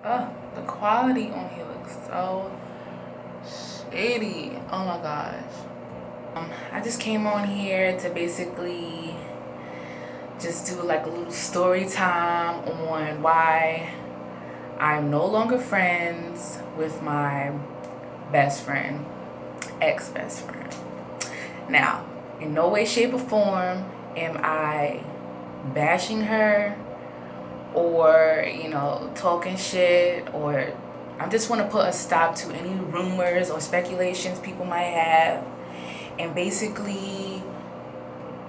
The quality on here looks so shitty. Oh my gosh. I just came on here to basically just do like a little story time on why I'm no longer friends with my best friend, ex-best friend. Now, in no way, shape, or form am I bashing her or, you know, talking shit, or I just want to put a stop to any rumors or speculations people might have. And basically,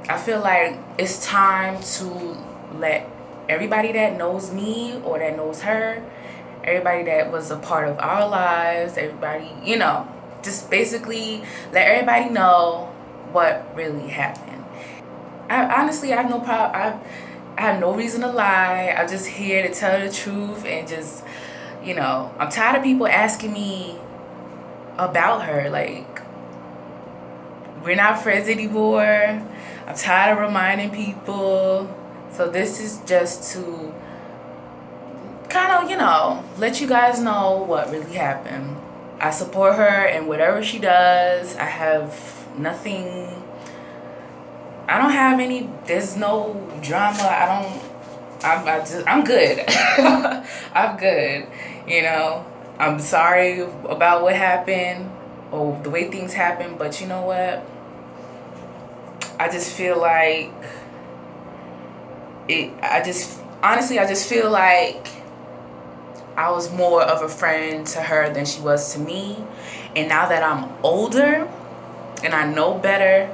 I feel like it's time to let everybody that knows me or that knows her, everybody that was a part of our lives, everybody, you know, just basically let everybody know what really happened. Honestly, I have no problem. I have no reason to lie. I'm just here to tell the truth and just, you know, I'm tired of people asking me about her. Like, we're not friends anymore. I'm tired of reminding people. So this is just to kind of, you know, let you guys know what really happened. I support her and whatever she does. I have nothing. I don't have any. There's no drama. I'm good. I'm good. You know, I'm sorry about what happened or the way things happened, but you know what? I just feel like I just feel like I was more of a friend to her than she was to me. And now that I'm older and I know better,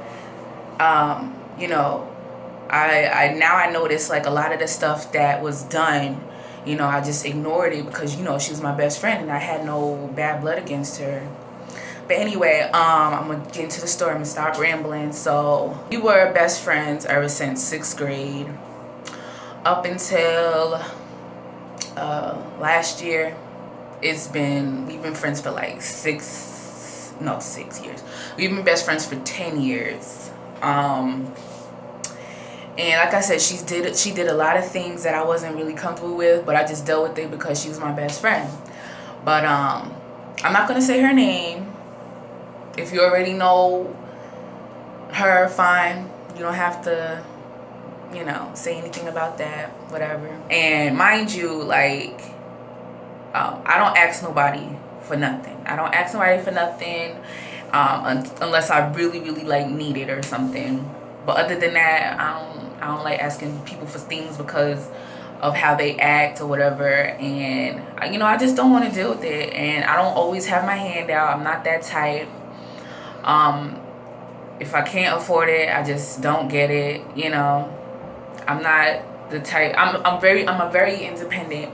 you know, I noticed like a lot of the stuff that was done, you know, I just ignored it because, you know, she was my best friend and I had no bad blood against her. But anyway, I'm gonna get into the story. I'm gonna stop rambling. So we were best friends ever since 6th grade up until last year. We've been friends for like 6 years. We've been best friends for 10 years. And like I said, she did a lot of things that I wasn't really comfortable with, but I just dealt with it because she was my best friend. But I'm not gonna say her name. If you already know her, fine. You don't have to, you know, say anything about that, whatever. And mind you, like, I don't ask nobody for nothing. Unless I really, really like need it or something. But other than that, I don't like asking people for things because of how they act or whatever. And you know, I just don't want to deal with it. And I don't always have my hand out. I'm not that type. If I can't afford it, I just don't get it. You know, I'm not the type. I'm a very independent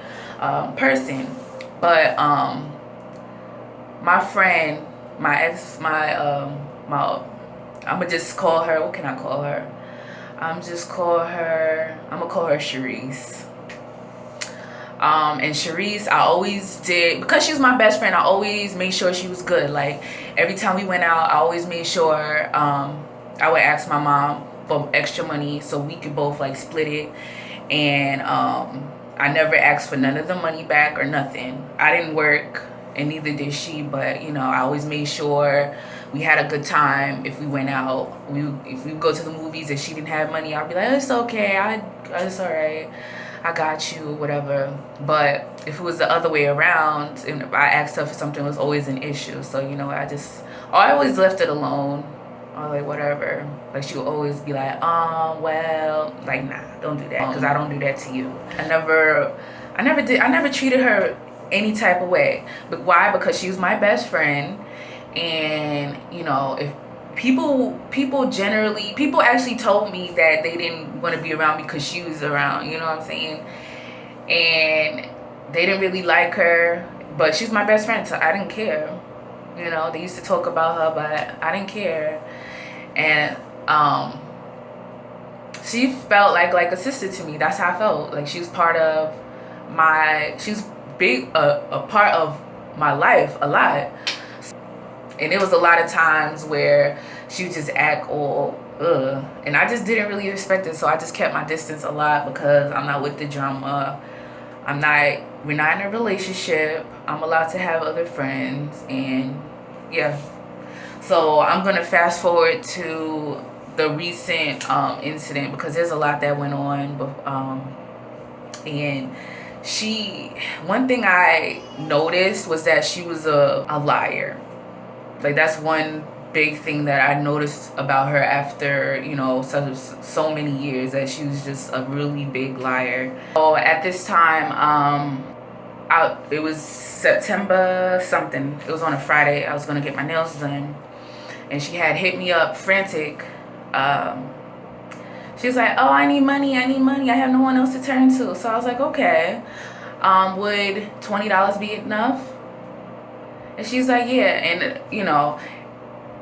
person. But my friend, I'm gonna just call her. What can I call her? I'm gonna call her Sharice. And Sharice, I always did, because she was my best friend, I always made sure she was good. Like, every time we went out, I always made sure I would ask my mom for extra money so we could both like split it. And I never asked for none of the money back or nothing. I didn't work and neither did she, but you know, I always made sure we had a good time. If we went out, if we go to the movies, if she didn't have money, I'd be like, it's okay, it's all right, I got you, whatever. But if it was the other way around, and if I asked her for something, it was always an issue. So, you know, I always left it alone. Or like, whatever. Like, she would always be like, well, like, nah, don't do that, because I don't do that to you. I never treated her any type of way. But why? Because she was my best friend. And, you know, if people actually told me that they didn't want to be around me because she was around, you know what I'm saying? And they didn't really like her, but she's my best friend, so I didn't care. You know, they used to talk about her, but I didn't care. And she felt like a sister to me. That's how I felt. Like, she was part of she was a part of my life a lot. And it was a lot of times where she would just act all and I just didn't really respect it. So I just kept my distance a lot because I'm not with the drama. I'm not we're not in a relationship. I'm allowed to have other friends, and yeah. So I'm gonna fast forward to the recent incident because there's a lot that went on. And one thing I noticed was that she was a liar. Like, that's one big thing that I noticed about her after, you know, so many years, that she was just a really big liar. So at this time, it was September something. It was on a Friday. I was gonna get my nails done, and she had hit me up frantic. She was like, "Oh, I need money. I need money. I have no one else to turn to." So I was like, "Okay, would $20 be enough?" And she's like, "Yeah." And you know,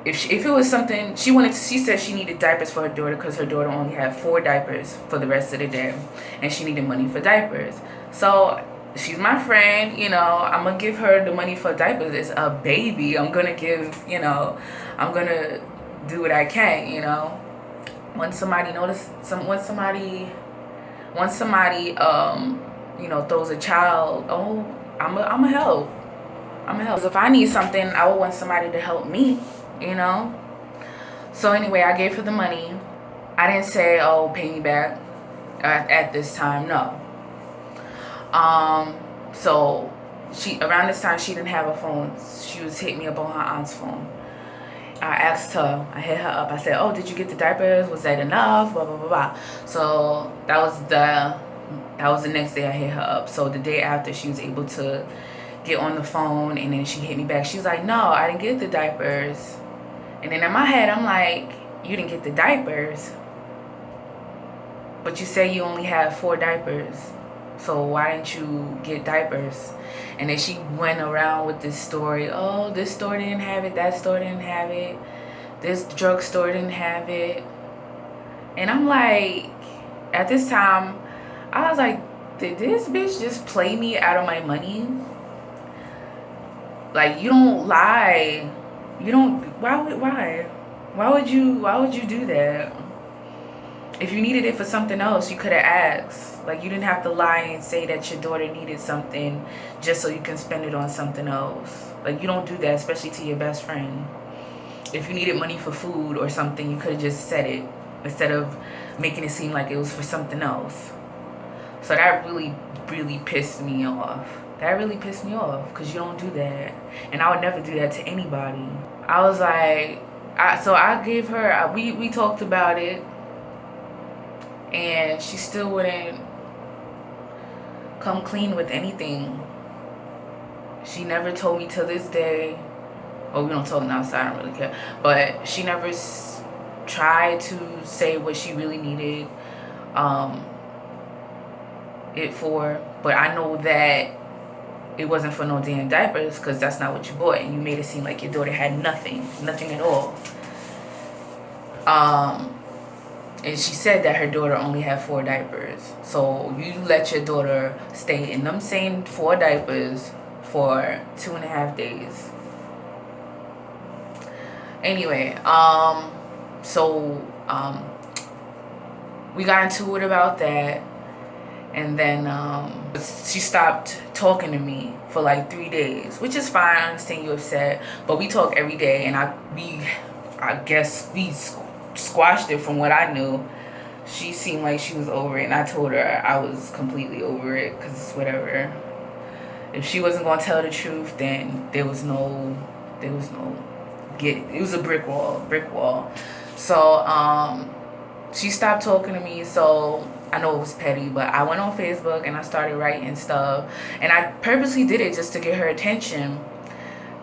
if it was something she said she needed diapers for her daughter because her daughter only had 4 diapers for the rest of the day, and she needed money for diapers. So she's my friend, you know, I'm gonna give her the money for diapers. It's a baby. I'm gonna give, you know, I'm gonna do what I can, you know. When somebody you know, throws a child, oh, I'm a help. Because if I need something, I would want somebody to help me, you know. So anyway, I gave her the money. I didn't say, "Oh, pay me back at this time." No. So around this time, she didn't have a phone. She was hitting me up on her aunt's phone. I asked her, I hit her up. I said, "Oh, did you get the diapers? Was that enough? Blah, blah, blah, blah." So that was the next day I hit her up. So the day after, she was able to get on the phone, and then she hit me back. She was like, "No, I didn't get the diapers." And then in my head, I'm like, "You didn't get the diapers, but you say you only have 4 diapers. So why didn't you get diapers?" And then she went around with this story. "Oh, this store didn't have it. That store didn't have it. This drugstore didn't have it." And I'm like, at this time, I was like, did this bitch just play me out of my money? Like, you don't lie. You don't. Why would you do that? If you needed it for something else, you could have asked. Like, you didn't have to lie and say that your daughter needed something just so you can spend it on something else. Like, you don't do that, especially to your best friend. If you needed money for food or something, you could have just said it instead of making it seem like it was for something else. So that really, really pissed me off. That really pissed me off because you don't do that. And I would never do that to anybody. I was like, I gave her, we talked about it. And she still wouldn't come clean with anything. She never told me to this day. Oh, we don't talk now, so I don't really care. But she never tried to say what she really needed it for. But I know that it wasn't for no damn diapers, because that's not what you bought. And you made it seem like your daughter had nothing at all. And she said that her daughter only had 4 diapers. So you let your daughter stay in them same 4 diapers for 2.5 days. Anyway, we got into it about that. And then she stopped talking to me for like 3 days, which is fine. I understand you upset, but we talk every day, and I guess we squashed it. From what I knew, she seemed like she was over it, and I told her I was completely over it, because whatever. If she wasn't gonna tell the truth, then it was a brick wall. So she stopped talking to me. So I know it was petty, but I went on Facebook and I started writing stuff, and I purposely did it just to get her attention.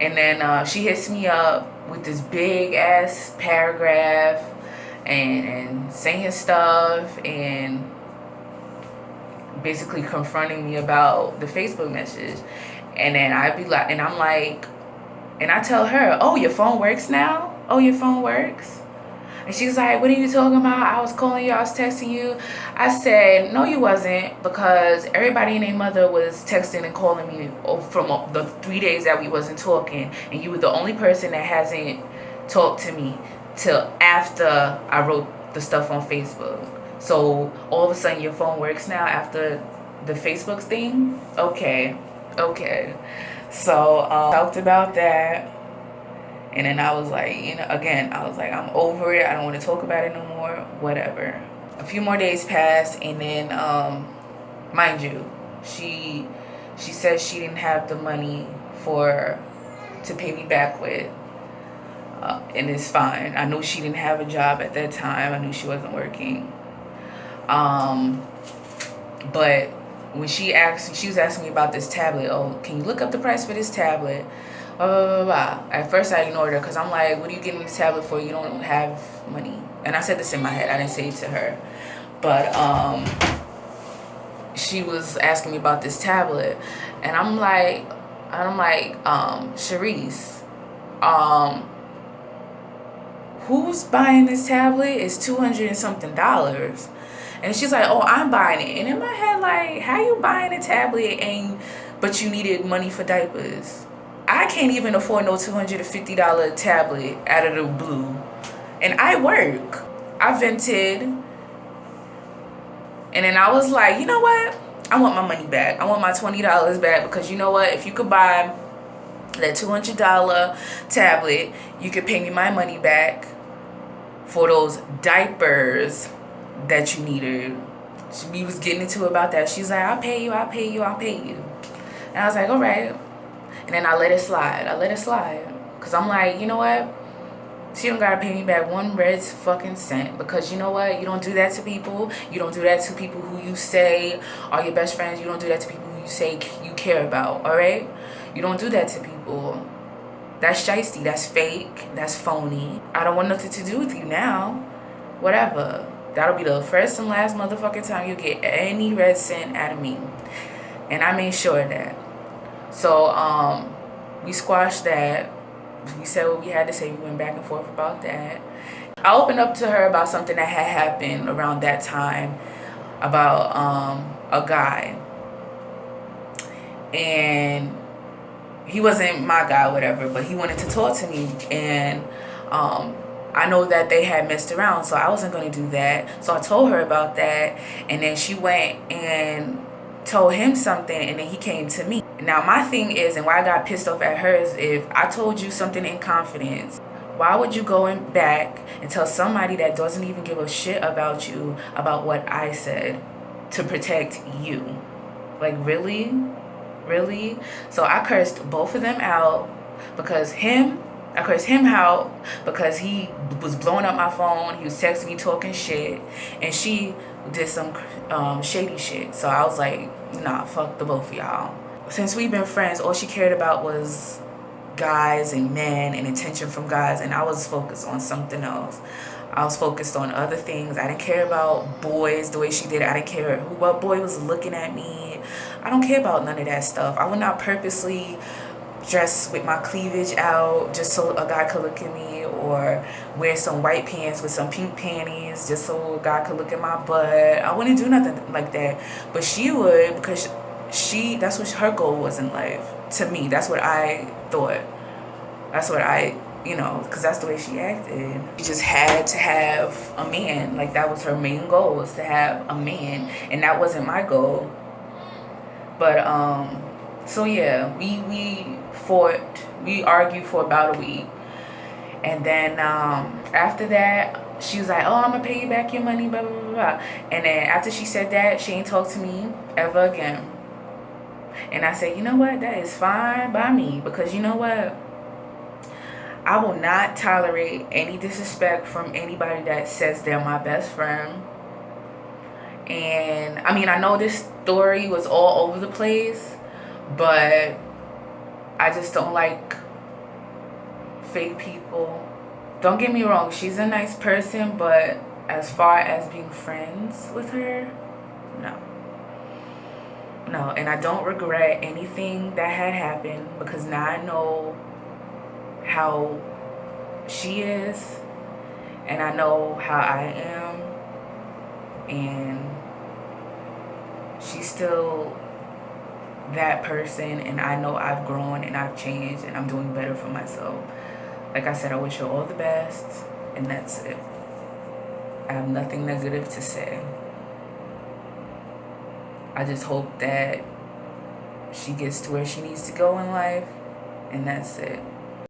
And then she hits me up with this big ass paragraph and saying stuff and basically confronting me about the Facebook message. And then I'm like, and I tell her, "Oh, your phone works now? Oh, your phone works?" And she's like, "What are you talking about? I was calling you, I was texting you." I said, "No, you wasn't, because everybody and their mother was texting and calling me from the 3 days that we wasn't talking. And you were the only person that hasn't talked to me till after I wrote the stuff on Facebook. So all of a sudden your phone works now after the Facebook thing. Okay. So talked about that, and then I was like, again, I was like, I'm over it. I don't want to talk about it no more. Whatever. A few more days passed, and then mind you, she said she didn't have the money to pay me back with. And it's fine. I knew she didn't have a job at that time. I knew she wasn't working. But when she was asking me about this tablet. Oh, can you look up the price for this tablet? Blah, blah, blah, blah. At first I ignored her because I'm like, what are you getting this tablet for? You don't have money. And I said this in my head. I didn't say it to her. But she was asking me about this tablet. And I'm like, Sharice, who's buying this tablet? It's $200 and something. And she's like, oh, I'm buying it. And in my head, like, how you buying a tablet but you needed money for diapers? I can't even afford no $250 tablet out of the blue. And I work. I vented. And then I was like, you know what? I want my money back. I want my $20 back, because you know what? If you could buy that $200 tablet, you could pay me my money back for those diapers that you needed. We was getting into it about that. She's like, I'll pay you. And I was like, all right. And then I let it slide. Because I'm like, you know what? She don't gotta pay me back one red fucking cent. Because you know what? You don't do that to people. You don't do that to people who you say are your best friends. You don't do that to people who you say you care about. All right? You don't do that to people. That's shiesty. That's fake. That's phony. I don't want nothing to do with you now. Whatever. That'll be the first and last motherfucking time you get any red cent out of me. And I made sure of that. So, we squashed that. We said what we had to say. We went back and forth about that. I opened up to her about something that had happened around that time about a guy. And he wasn't my guy, whatever, but he wanted to talk to me. And I know that they had messed around, so I wasn't going to do that. So I told her about that, and then she went and told him something, and then he came to me. Now my thing is, and why I got pissed off at her, is if I told you something in confidence, why would you go back and tell somebody that doesn't even give a shit about you about what I said to protect you? Like, really? So I cursed both of them out because I cursed him out because he was blowing up my phone. He was texting me, talking shit. And she did some shady shit. So I was like, nah, fuck the both of y'all. Since we've been friends, all she cared about was guys and men and attention from guys. And I was focused on something else. I was focused on other things. I didn't care about boys the way she did. I didn't care what boy was looking at me. I don't care about none of that stuff. I would not purposely dress with my cleavage out just so a guy could look at me, or wear some white pants with some pink panties just so a guy could look at my butt. I wouldn't do nothing like that. But she would, because that's what her goal was in life. To me, that's what I thought. That's what because that's the way she acted. She just had to have a man. Like, that was her main goal, was to have a man. And that wasn't my goal. But, so yeah, we fought. We argued for about a week. And then after that, she was like, oh, I'm going to pay you back your money, blah, blah, blah, blah. And then after she said that, she ain't talked to me ever again. And I said, you know what? That is fine by me. Because you know what? I will not tolerate any disrespect from anybody that says they're my best friend. And I mean, I know this story was all over the place, but I just don't like fake people. Don't get me wrong, she's a nice person, but as far as being friends with her, no. And I don't regret anything that had happened, because now I know how she is, and I know how I am, and she's still that person, and I know I've grown and I've changed and I'm doing better for myself. Like I said, I wish her all the best, and that's it. I have nothing negative to say. I just hope that she gets to where she needs to go in life, and that's it.